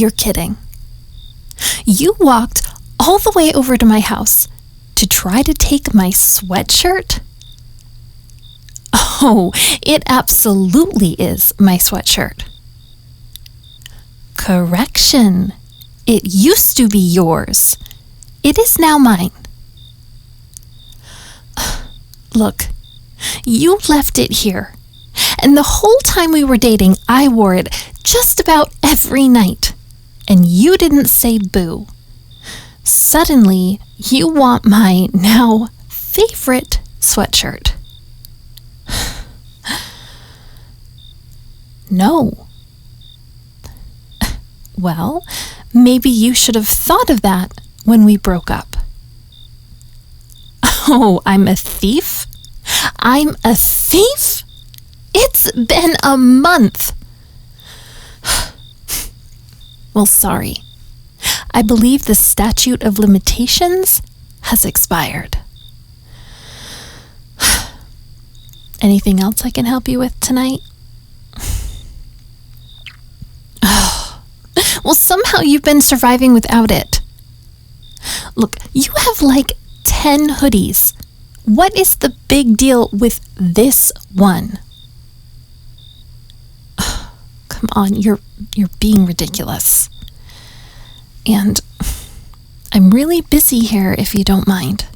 You're kidding. You walked all the way over to my house to try to take my sweatshirt? Oh, it absolutely is my sweatshirt. Correction. It used to be yours. It is now mine. Look, you left it here, and the whole time we were dating, I wore it just about every night, and you didn't say boo. Suddenly, you want my now favorite sweatshirt. No. Well, maybe you should have thought of that when we broke up. Oh, I'm a thief? I'm a thief? It's been a month. Well, sorry. I believe the statute of limitations has expired. Anything else I can help you with tonight? Well, somehow you've been surviving without it. Look, you have like 10 hoodies. What is the big deal with this one? Come on, you're being ridiculous. And I'm really busy here if you don't mind.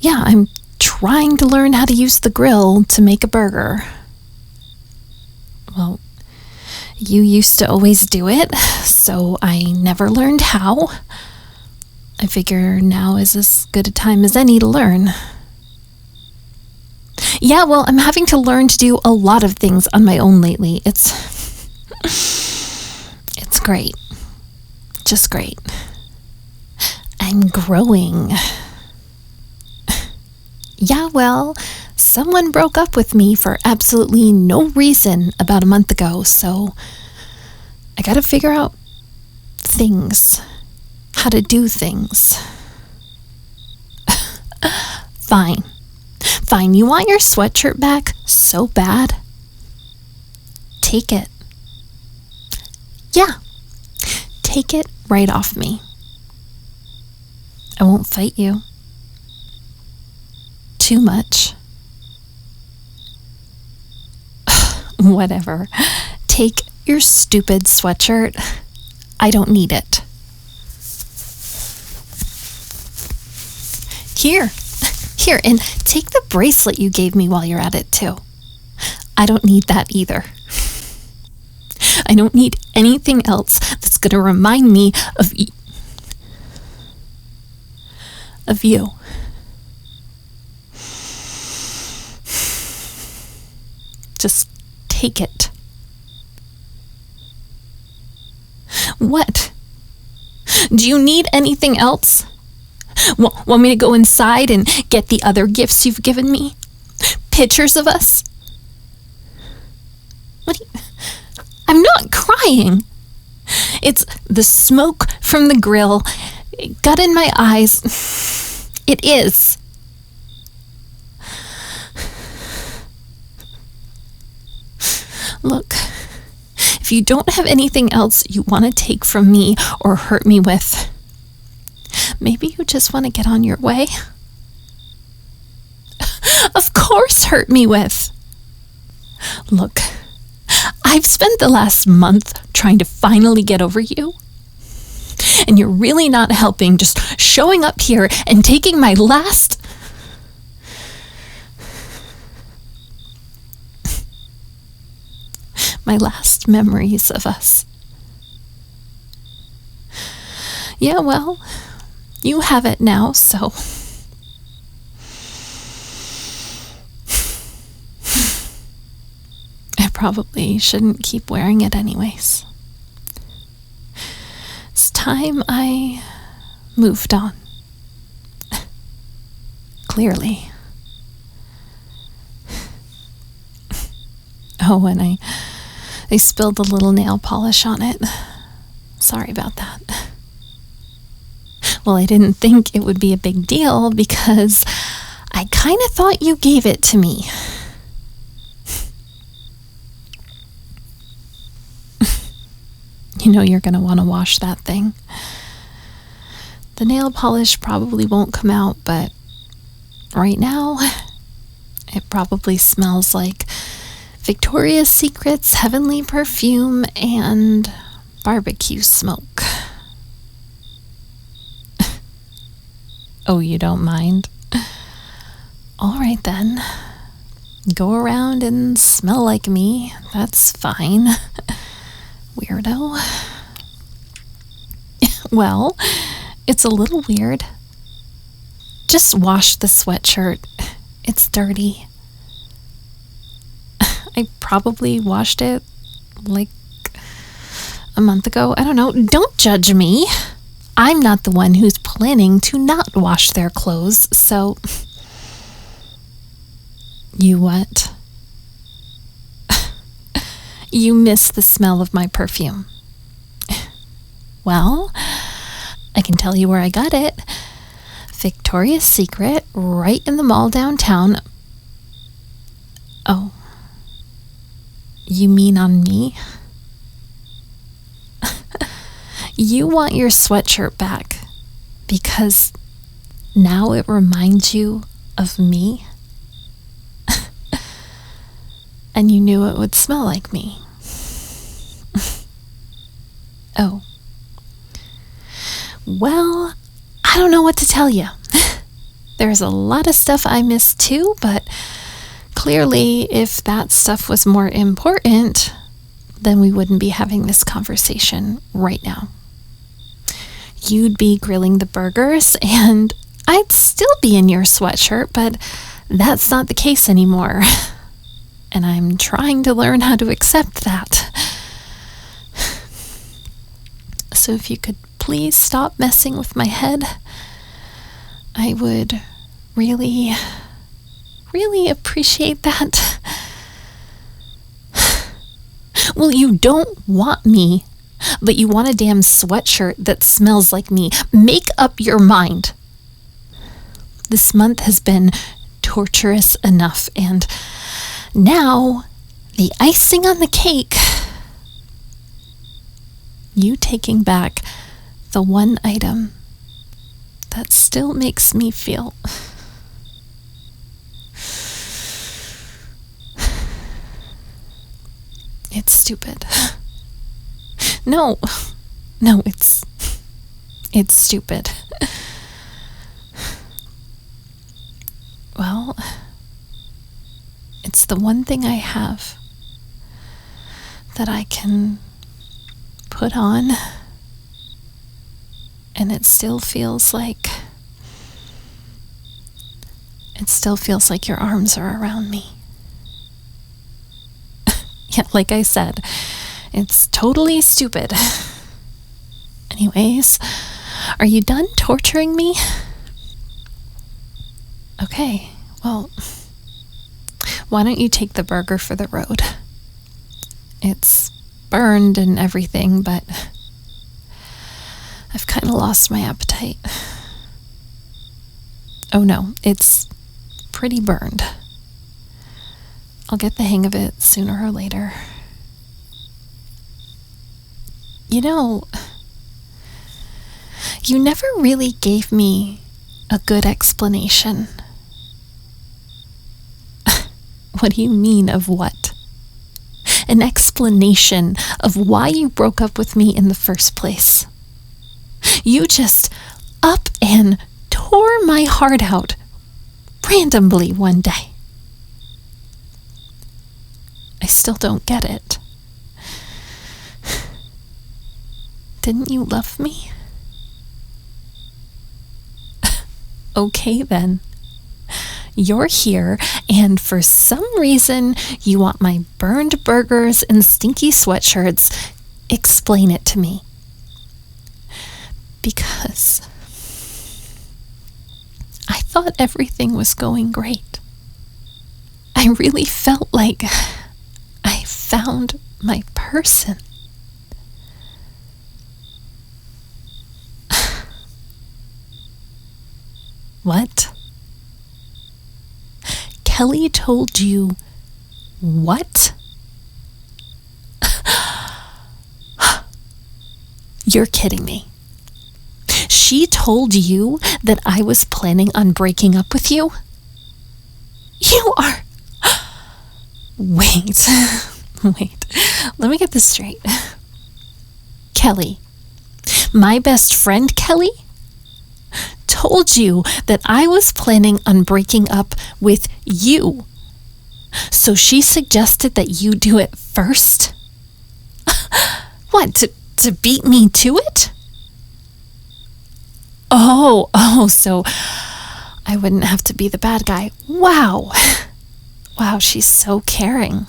Yeah, I'm trying to learn how to use the grill to make a burger. Well, you used to always do it, so I never learned how. I figure now is as good a time as any to learn. Yeah, well, I'm having to learn to do a lot of things on my own lately. It's great. Just great. I'm growing. Yeah, well, someone broke up with me for absolutely no reason about a month ago, so I gotta figure out things. How to do things. Fine. Fine, you want your sweatshirt back so bad? Take it. Yeah. Take it right off me. I won't fight you. Too much. Whatever. Take your stupid sweatshirt. I don't need it. Here, and take the bracelet you gave me while you're at it, too. I don't need that either. I don't need anything else that's going to remind me of you. Just take it. What? Do you need anything else? Want me to go inside and get the other gifts you've given me? Pictures of us? What? I'm not crying. It's the smoke from the grill. It got in my eyes. It is. Look, if you don't have anything else you want to take from me or hurt me with, maybe you just want to get on your way. Of course, hurt me with. Look, I've spent the last month trying to finally get over you. And you're really not helping, just showing up here and taking my last memories of us. Yeah, well, you have it now, so I probably shouldn't keep wearing it anyways. It's time I moved on. Clearly. Oh, and I spilled a little nail polish on it. Sorry about that. Well, I didn't think it would be a big deal because I kind of thought you gave it to me. You know you're going to want to wash that thing. The nail polish probably won't come out, but right now, it probably smells like Victoria's Secret's heavenly perfume and barbecue smoke. Oh, you don't mind? All right then. Go around and smell like me. That's fine. Weirdo. Well, it's a little weird. Just wash the sweatshirt. It's dirty. I probably washed it like a month ago. I don't know. Don't judge me. I'm not the one who's planning to not wash their clothes, so... You what? You miss the smell of my perfume. Well, I can tell you where I got it. Victoria's Secret, right in the mall downtown. Oh. You mean on me? You want your sweatshirt back because now it reminds you of me? And you knew it would smell like me. Oh. Well, I don't know what to tell you. There's a lot of stuff I miss too, but clearly if that stuff was more important, then we wouldn't be having this conversation right now. You'd be grilling the burgers and I'd still be in your sweatshirt, but that's not the case anymore. And I'm trying to learn how to accept that. So if you could please stop messing with my head, I would really, really appreciate that. Well, you don't want me, but you want a damn sweatshirt that smells like me. Make up your mind. This month has been torturous enough, and now, the icing on the cake, you taking back the one item that still makes me feel it's stupid. No, it's stupid. Well, it's the one thing I have that I can put on, and it still feels like your arms are around me. Yeah, like I said, it's totally stupid. Anyways, are you done torturing me? Okay, well, why don't you take the burger for the road? It's burned and everything, but I've kind of lost my appetite. Oh no, it's pretty burned. I'll get the hang of it sooner or later. You know, you never really gave me a good explanation. What do you mean of what? An explanation of why you broke up with me in the first place. You just up and tore my heart out randomly one day. I still don't get it. Didn't you love me? Okay then. You're here, and for some reason, you want my burned burgers and stinky sweatshirts. Explain it to me. Because I thought everything was going great. I really felt like I found my person. What? Kelly told you what? You're kidding me. She told you that I was planning on breaking up with you? You are... Wait. Let me get this straight. Kelly, my best friend Kelly, told you that I was planning on breaking up with you. So she suggested that you do it first? What, to beat me to it? Oh, so I wouldn't have to be the bad guy. Wow, she's so caring.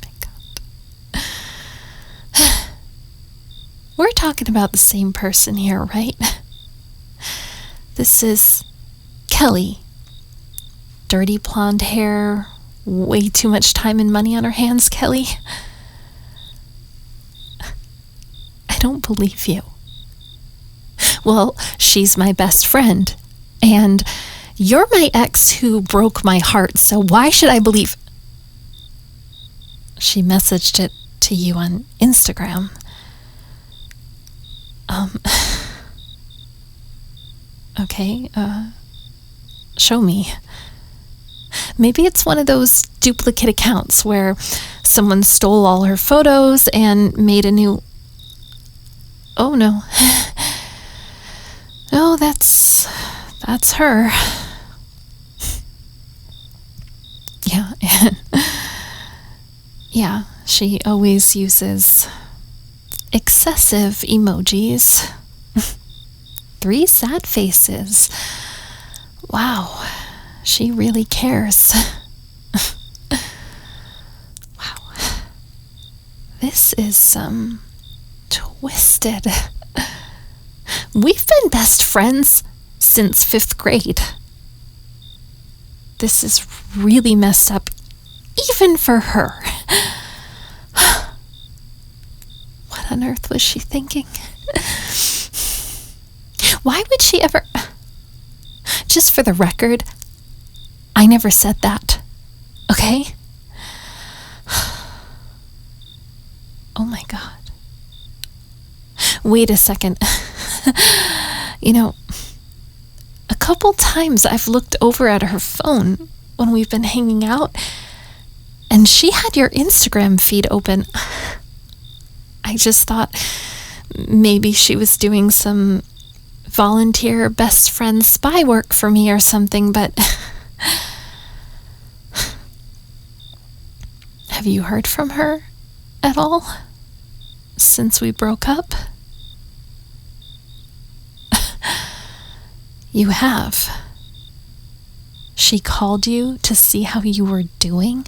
My God. We're talking about the same person here, right? This is Kelly. Dirty blonde hair, way too much time and money on her hands, Kelly. I don't believe you. Well, she's my best friend, and you're my ex who broke my heart, so why should I believe... She messaged it to you on Instagram. Okay, show me. Maybe it's one of those duplicate accounts where someone stole all her photos and made a new... Oh, no. No, that's her. Yeah, yeah, she always uses excessive emojis. 3 sad faces. Wow, she really cares. Wow. This is twisted. We've been best friends since 5th grade. This is really messed up, even for her. What on earth was she thinking? Why would she ever... Just for the record, I never said that. Okay? Oh my God. Wait a second. You know, a couple times I've looked over at her phone when we've been hanging out, and she had your Instagram feed open. I just thought maybe she was doing some volunteer best friend spy work for me or something, but... Have you heard from her at all since we broke up? You have. She called you to see how you were doing?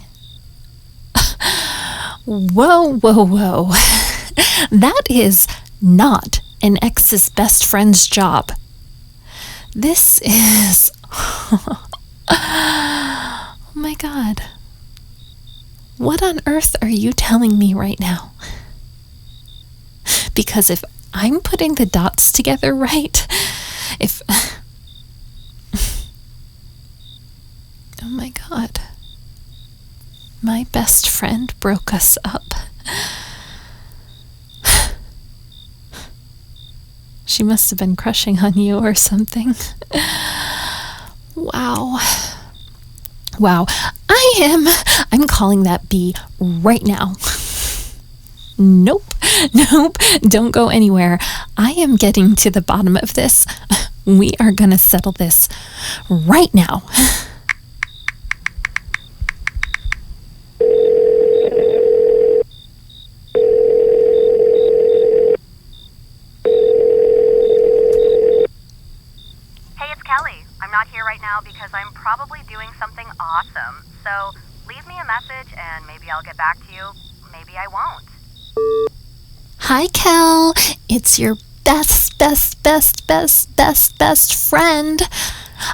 Whoa. That is not an ex's best friend's job. This is... Oh my God. What on earth are you telling me right now? Because if I'm putting the dots together right, if... Oh my God. My best friend broke us up. She must have been crushing on you or something. Wow. I'm calling that B right now. Nope. Don't go anywhere. I am getting to the bottom of this. We are gonna settle this right now. Because I'm probably doing something awesome. So leave me a message and maybe I'll get back to you. Maybe I won't. Hi, Kel. It's your best friend.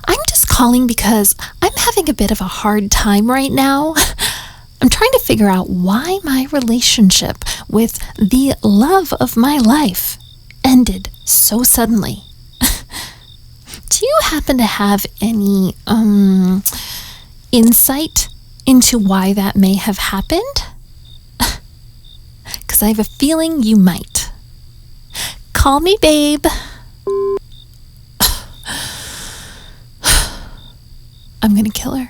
I'm just calling because I'm having a bit of a hard time right now. I'm trying to figure out why my relationship with the love of my life ended so suddenly. Do you happen to have any insight into why that may have happened? because I have a feeling you might. Call me babe. I'm gonna kill her.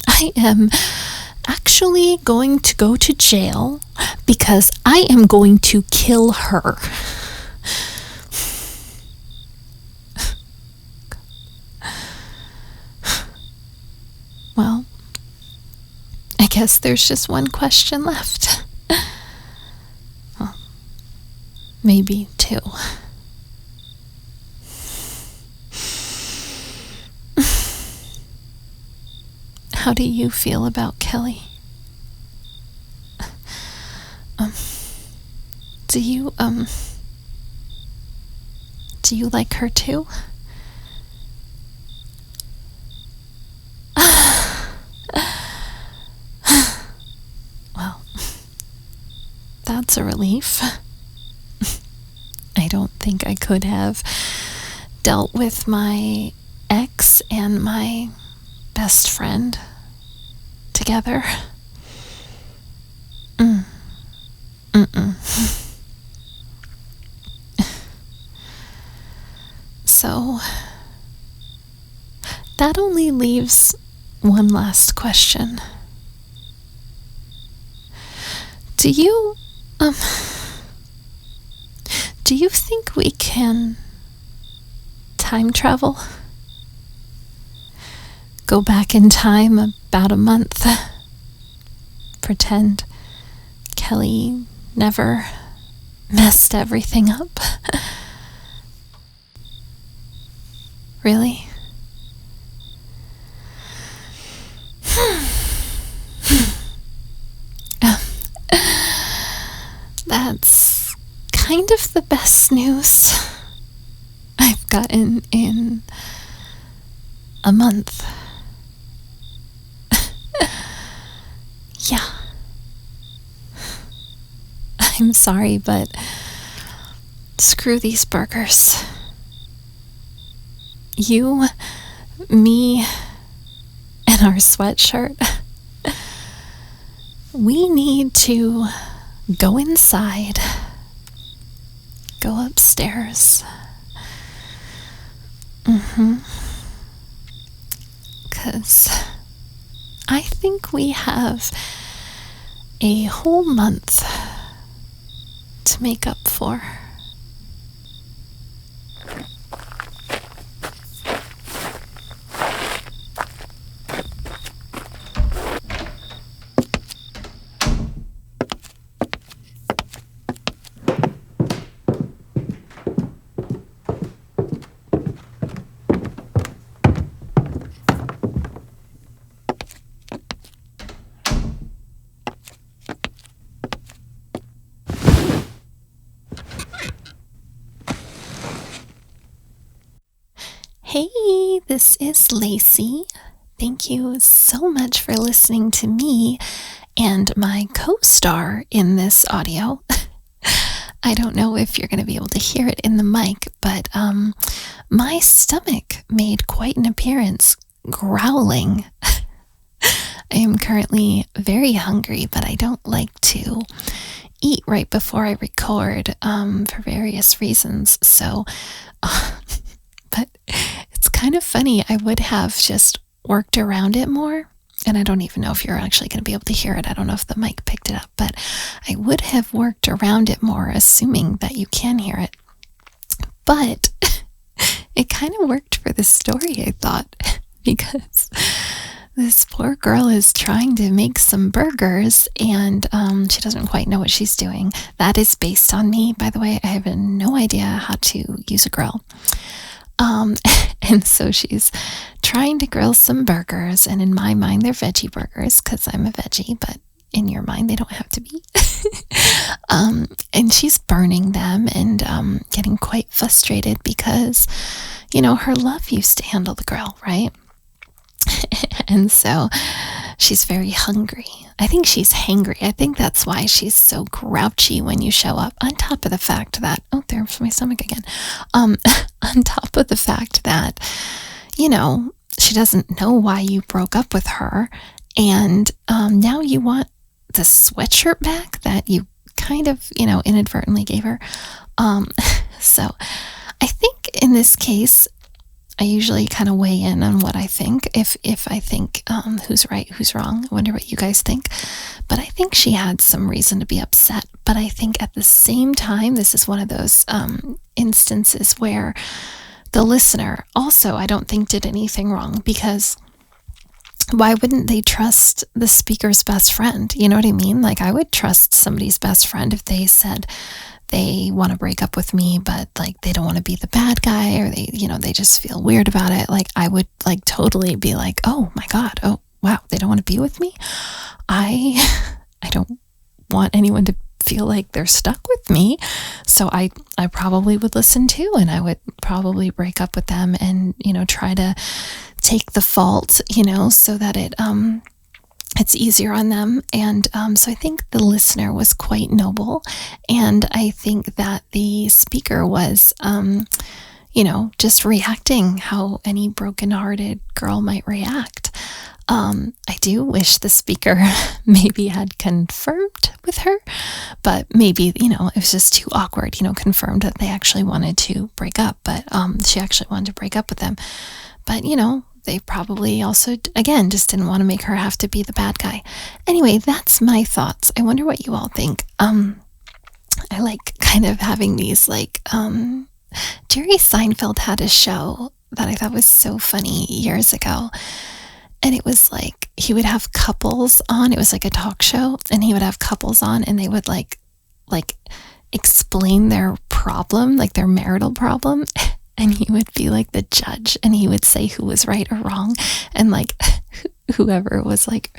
I am actually going to go to jail because I am going to kill her. Well, I guess there's just one question left. Well, maybe two. How do you feel about Kelly? Do you like her too? Well, that's a relief. I don't think I could have dealt with my ex and my best friend together. So that only leaves one last question. Do you think we can time travel? Go back in time about a month. Pretend Kelly never messed everything up. Really? That's kind of the best news I've gotten in a month. Yeah. I'm sorry, but screw these burgers. You, me, and our sweatshirt. We need to go inside, go upstairs. 'Cause I think we have a whole month to make up for. Hey, this is Lacey. Thank you so much for listening to me and my co-star in this audio. I don't know if you're going to be able to hear it in the mic, but my stomach made quite an appearance, growling. I am currently very hungry, but I don't like to eat right before I record for various reasons. So, but it's kind of funny. I would have just worked around it more, and I don't even know if you're actually going to be able to hear it. I don't know if the mic picked it up, but I would have worked around it more, assuming that you can hear it. But it kind of worked for the story, I thought, because this poor girl is trying to make some burgers, and she doesn't quite know what she's doing. That is based on me, by the way. I have no idea how to use a grill. And so she's trying to grill some burgers, and in my mind, they're veggie burgers because I'm a veggie, but in your mind, they don't have to be. And she's burning them and getting quite frustrated because, you know, her love used to handle the grill, right? And so she's very hungry. I think she's hangry. I think that's why she's so grouchy when you show up. On top of the fact that, oh, there's my stomach again. On top of the fact that, you know, she doesn't know why you broke up with her. And now you want the sweatshirt back that you kind of, inadvertently gave her. So I think in this case, I usually kind of weigh in on what I think, if I think who's right, who's wrong. I wonder what you guys think. But I think she had some reason to be upset. But I think at the same time, this is one of those instances where the listener also, I don't think, did anything wrong, because why wouldn't they trust the speaker's best friend? You know what I mean? Like, I would trust somebody's best friend if they said they want to break up with me, but like they don't want to be the bad guy, or they just feel weird about it. Like, I would like totally be like, oh my God, oh wow, they don't want to be with me. I don't want anyone to feel like they're stuck with me. So I probably would listen too, and I would probably break up with them and, try to take the fault, so that it's easier on them. And so I think the listener was quite noble. And I think that the speaker was, just reacting how any brokenhearted girl might react. I do wish the speaker maybe had confirmed with her, but maybe, it was just too awkward, confirmed that they actually wanted to break up, but she actually wanted to break up with them. But, they probably also, again, just didn't want to make her have to be the bad guy. Anyway, that's my thoughts. I wonder what you all think. I like kind of having these, like, Jerry Seinfeld had a show that I thought was so funny years ago. And it was like, he would have couples on. It was like a talk show, and he would have couples on, and they would like explain their problem, like their marital problem. And he would be like the judge, and he would say who was right or wrong. And like whoever was like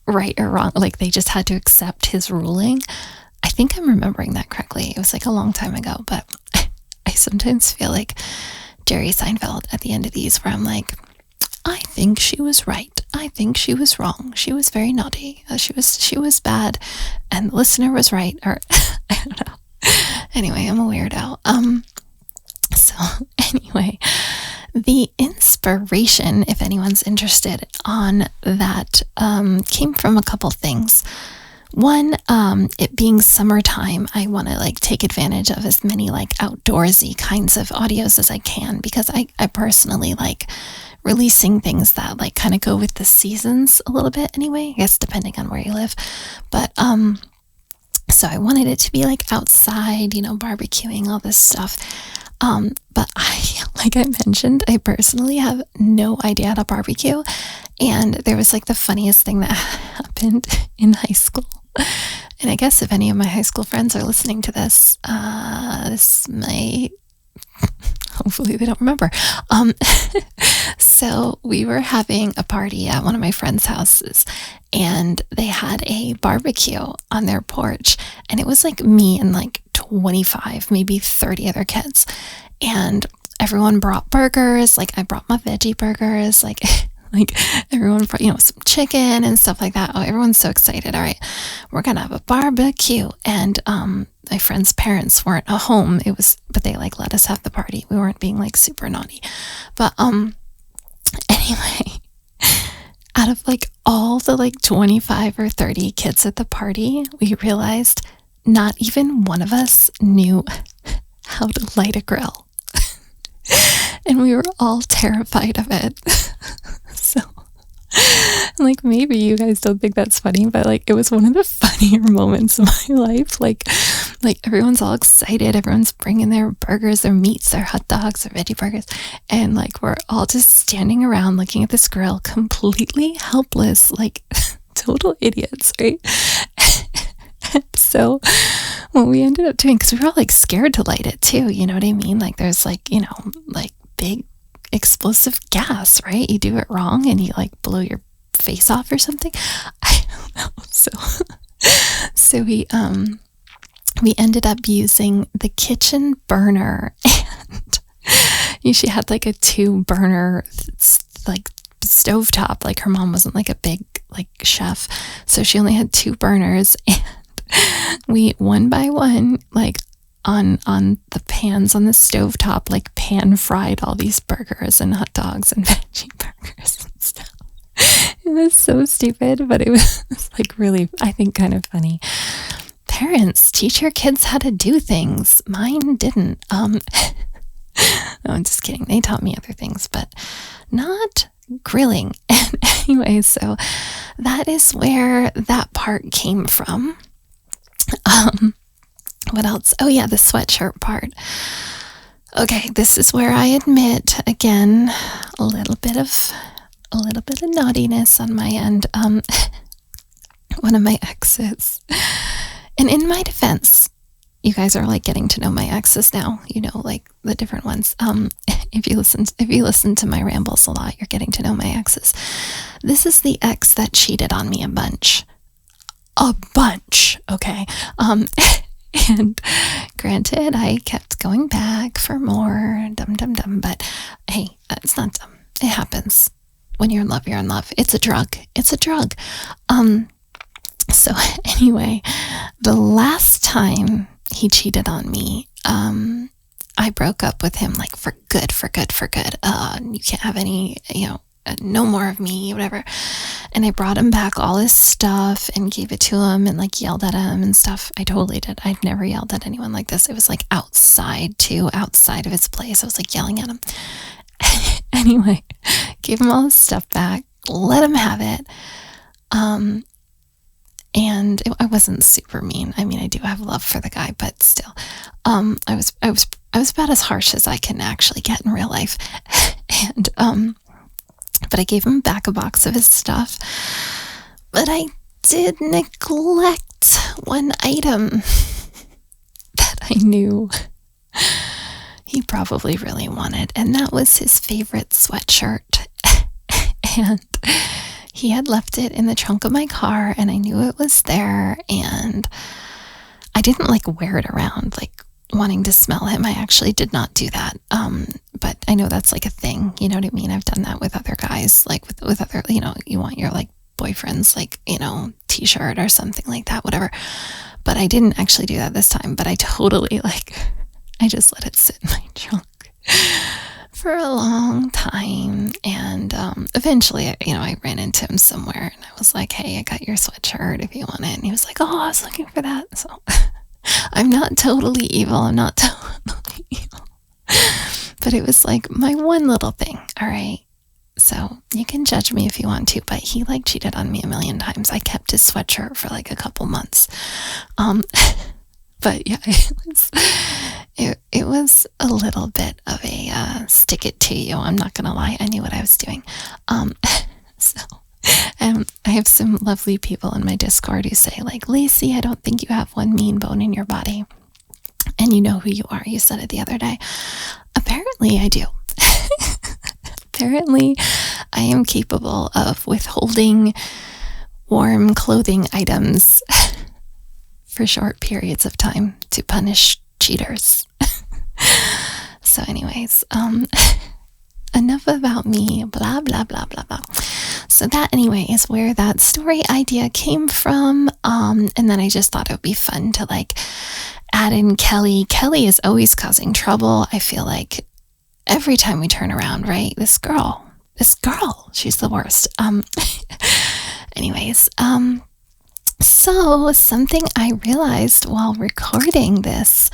right or wrong, like they just had to accept his ruling. I think I'm remembering that correctly. It was like a long time ago, but I sometimes feel like Jerry Seinfeld at the end of these, where I'm like, I think she was right. I think she was wrong. She was very naughty. She was bad, and the listener was right. Or I don't know. Anyway, I'm a weirdo. So anyway, the inspiration, if anyone's interested on that, came from a couple things. One, it being summertime, I want to like take advantage of as many like outdoorsy kinds of audios as I can, because I personally like releasing things that like kind of go with the seasons a little bit anyway, I guess depending on where you live. But so I wanted it to be like outside, barbecuing, all this stuff. But like I mentioned, I personally have no idea how to barbecue. And there was like the funniest thing that happened in high school. And I guess if any of my high school friends are listening to this, this may, hopefully they don't remember. So we were having a party at one of my friends' houses, and they had a barbecue on their porch, and it was like me and like 25, maybe 30 other kids, and everyone brought burgers. Like I brought my veggie burgers, like everyone brought, some chicken and stuff like that. Oh, everyone's so excited. All right, we're gonna have a barbecue. And my friend's parents weren't home. But they like let us have the party. We weren't being like super naughty. But anyway, out of like all the like 25 or 30 kids at the party, we realized not even one of us knew how to light a grill. And we were all terrified of it. So, like, maybe you guys don't think that's funny, but like, it was one of the funnier moments of my life. Like everyone's all excited. Everyone's bringing their burgers, their meats, their hot dogs, their veggie burgers. And like, we're all just standing around looking at this grill, completely helpless, like total idiots, right? So what we ended up doing, because we were all like scared to light it too, you know what I mean? Like there's like, like big explosive gas, right? You do it wrong and you like blow your face off or something. I don't know. So we ended up using the kitchen burner, and she had like a 2-burner like stovetop. Like her mom wasn't like a big like chef, so she only had 2 burners, and we one by one, like on the pans on the stovetop, like pan fried all these burgers and hot dogs and veggie burgers and stuff. It was so stupid, but it was like really, I think, kind of funny. Parents, teach your kids how to do things. Mine didn't. No, I'm just kidding. They taught me other things, but not grilling. And anyway, so that is where that part came from. What else? Oh yeah, the sweatshirt part. Okay, this is where I admit again a little bit of naughtiness on my end. One of my exes, and in my defense, you guys are like getting to know my exes now. You know, like the different ones. If you listen to my rambles a lot, you're getting to know my exes. This is the ex that cheated on me a bunch. Okay. And granted, I kept going back for more, dumb, but hey, it's not dumb. It happens. When you're in love, you're in love. It's a drug. So anyway, the last time he cheated on me, I broke up with him like for good. You can't have any, no more of me, whatever. And I brought him back all his stuff and gave it to him and like yelled at him and stuff. I totally did. I'd never yelled at anyone like this. It was like outside of his place. I was like yelling at him. Anyway, gave him all his stuff back, let him have it. And I wasn't super mean. I mean, I do have love for the guy, but still, I was about as harsh as I can actually get in real life. And, but I gave him back a box of his stuff, but I did neglect one item that I knew he probably really wanted, and that was his favorite sweatshirt. And he had left it in the trunk of my car, and I knew it was there, and I didn't like wear it around, like wanting to smell him. I actually did not do that. But I know that's like a thing, you know what I mean? I've done that with other guys, like with other, you want your like boyfriend's like, t-shirt or something like that, whatever. But I didn't actually do that this time, but I totally I just let it sit in my trunk for a long time. And eventually, I ran into him somewhere and I was like, hey, I got your sweatshirt if you want it. And he was like, oh, I was looking for that. So I'm not totally evil. But it was like my one little thing. All right. So you can judge me if you want to, but he like cheated on me a million times. I kept his sweatshirt for like a couple months. But yeah, it was a little bit of a stick it to you. I'm not gonna lie, I knew what I was doing. So I have some lovely people in my Discord who say like, Lacey, I don't think you have one mean bone in your body. And you know who you are. You said it the other day. Apparently I do. Apparently I am capable of withholding warm clothing items for short periods of time to punish cheaters. So anyways, enough about me, blah, blah, blah, blah, blah. So that anyway is where that story idea came from. And then I just thought it would be fun to like add in Kelly. Kelly is always causing trouble. I feel like every time we turn around, right? This girl, she's the worst. Anyways, so something I realized while recording this,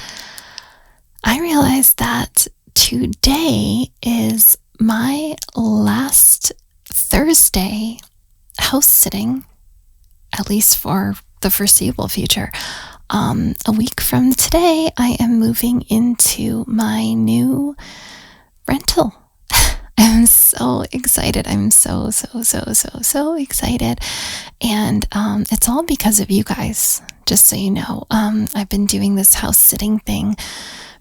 I realized that today is my last Thursday house sitting, at least for the foreseeable future. A week from today, I am moving into my new rental. I'm so excited. I'm so excited. And it's all because of you guys, just so you know. I've been doing this house sitting thing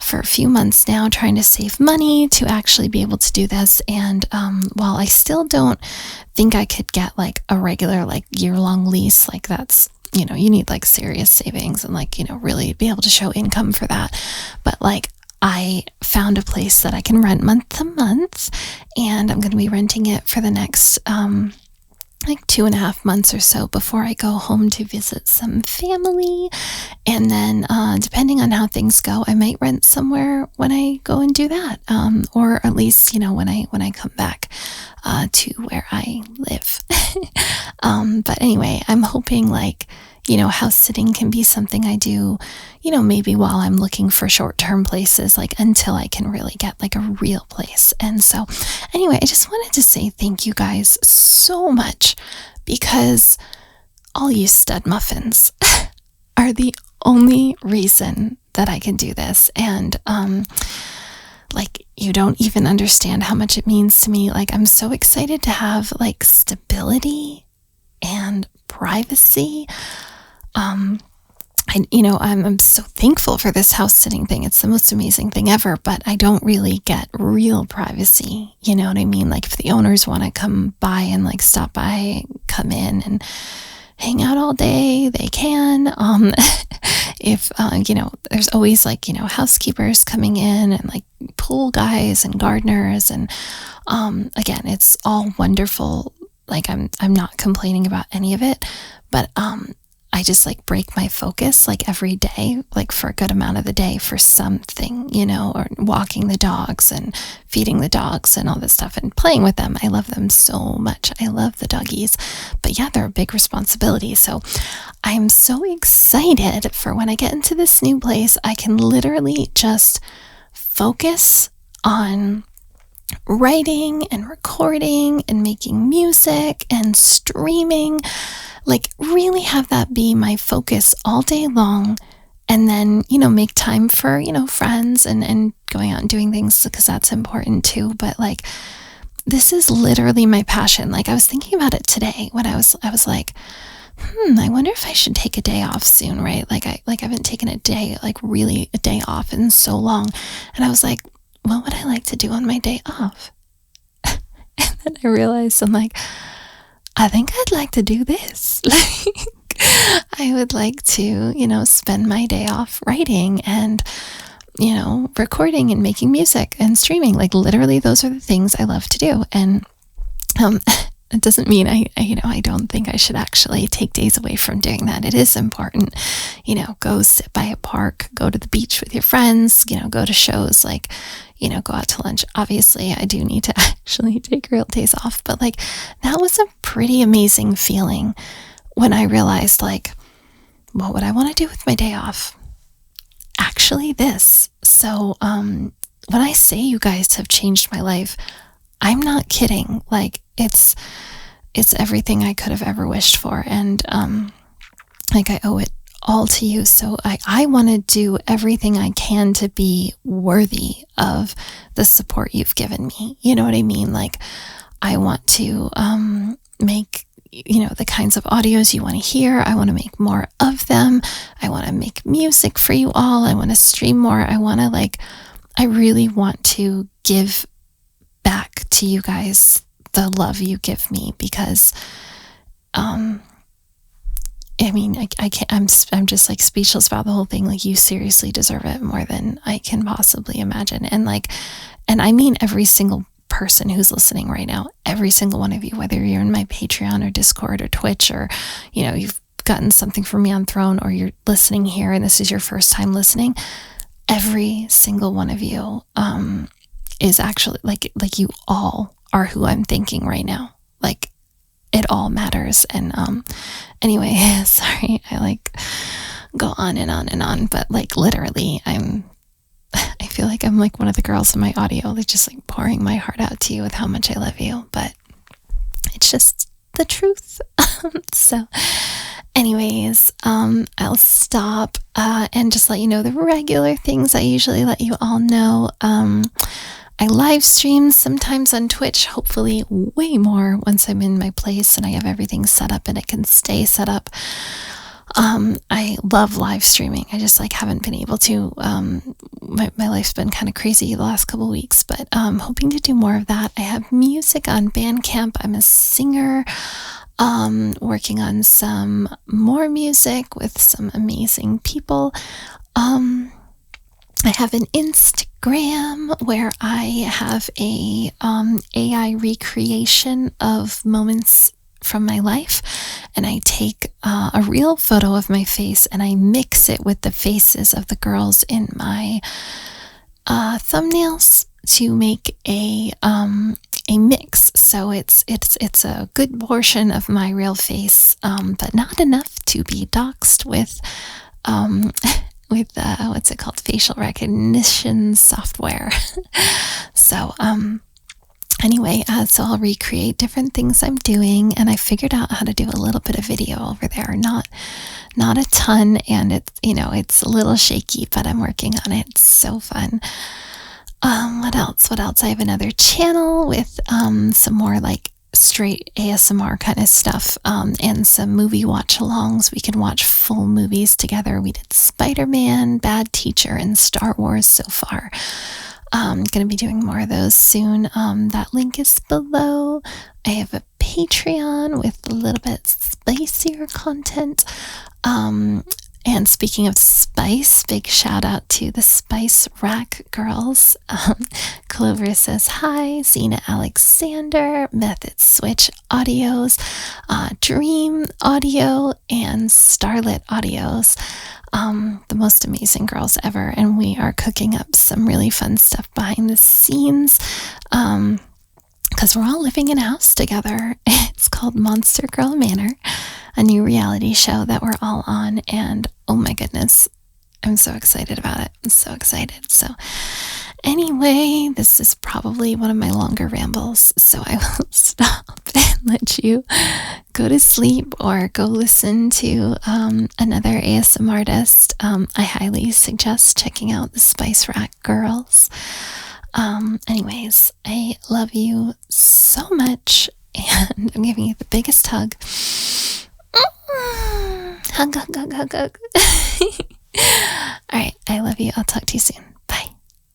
for a few months now, trying to save money to actually be able to do this. And while I still don't think I could get like a regular like year-long lease, like that's, you need like serious savings and like, really be able to show income for that. But like I found a place that I can rent month to month, and I'm going to be renting it for the next like 2.5 months or so before I go home to visit some family. And then depending on how things go, I might rent somewhere when I go and do that, or at least when I come back to where I live. But anyway, I'm hoping house sitting can be something I do, maybe while I'm looking for short-term places, like until I can really get like a real place. And so anyway, I just wanted to say thank you guys so much, because all you stud muffins are the only reason that I can do this. And you don't even understand how much it means to me. Like, I'm so excited to have like stability and privacy. I'm so thankful for this house sitting thing. It's the most amazing thing ever, but I don't really get real privacy. You know what I mean? Like, if the owners want to come by and like stop by, come in and hang out all day, they can. If, there's always housekeepers coming in and like pool guys and gardeners. And, again, it's all wonderful. Like, I'm not complaining about any of it, but, I just break my focus every day, for a good amount of the day for something, or walking the dogs and feeding the dogs and all this stuff and playing with them. I love them so much. I love the doggies, but yeah, they're a big responsibility. So I'm so excited for when I get into this new place. I can literally just focus on writing and recording and making music and streaming. Really have that be my focus all day long, and then, make time for, friends and going out and doing things, because that's important too. But this is literally my passion. I was thinking about it today when I was like, I wonder if I should take a day off soon, right? I haven't taken a day, really a day off in so long. And I was like, what would I like to do on my day off? And then I realized, I'm like, I think I'd like to do this. I would like to, spend my day off writing and, recording and making music and streaming. Literally, those are the things I love to do. And it doesn't mean I don't think I should actually take days away from doing that. It is important, go sit by a park, go to the beach with your friends, go to shows, go out to lunch. Obviously, I do need to actually take real days off, but that was a pretty amazing feeling when I realized, what would I want to do with my day off? Actually, this. So, when I say you guys have changed my life, I'm not kidding. It's everything I could have ever wished for. And, I owe it all to you. So I want to do everything I can to be worthy of the support you've given me. You know what I mean? I want to, make, the kinds of audios you want to hear. I want to make more of them. I want to make music for you all. I want to stream more. I want to I really want to give back to you guys the love you give me, because I can't, I'm just speechless about the whole thing. You seriously deserve it more than I can possibly imagine. And I mean every single person who's listening right now, every single one of you, whether you're in my Patreon or Discord or Twitch, or you've gotten something from me on Throne, or you're listening here and this is your first time listening, every single one of you is actually you all are who I'm thinking right now. It all matters. And anyway, sorry, I go on and on and on, but literally I feel like I'm one of the girls in my audio, just pouring my heart out to you with how much I love you, but it's just the truth. So anyways, I'll stop and just let you know the regular things I usually let you all know. I live stream sometimes on Twitch, hopefully way more once I'm in my place and I have everything set up and it can stay set up. I love live streaming. I just haven't been able to. My life's been kind of crazy the last couple of weeks, but hoping to do more of that. I have music on Bandcamp. I'm a singer, working on some more music with some amazing people. I have an Instagram where I have a AI recreation of moments from my life, and I take a real photo of my face and I mix it with the faces of the girls in my thumbnails to make a mix. So it's a good portion of my real face, but not enough to be doxed with what's it called, facial recognition software. So anyway, so I'll recreate different things I'm doing, and I figured out how to do a little bit of video over there. Not a ton, and it's a little shaky, but I'm working on it. It's so fun. What else? I have another channel with some more like straight ASMR kind of stuff, and some movie watch-alongs. We can watch full movies together. We did Spider-Man, Bad Teacher, and Star Wars so far. I'm going to be doing more of those soon. That link is below. I have a Patreon with a little bit spicier content. And speaking of spice, big shout out to the Spice Rack girls. Clover says hi, Zena Alexander, Method Switch Audios, Dream Audio, and Starlit Audios. The most amazing girls ever, and we are cooking up some really fun stuff behind the scenes. Because we're all living in a house together. It's called Monster Girl Manor, a new reality show that we're all on, and oh my goodness, I'm so excited about it. I'm so excited. So anyway, this is probably one of my longer rambles, so I will stop and let you go to sleep or go listen to another ASMR artist. I highly suggest checking out the Spice Rack girls. Anyways, I love you so much, and I'm giving you the biggest hug. Hug. All right, I love you. I'll talk to you soon.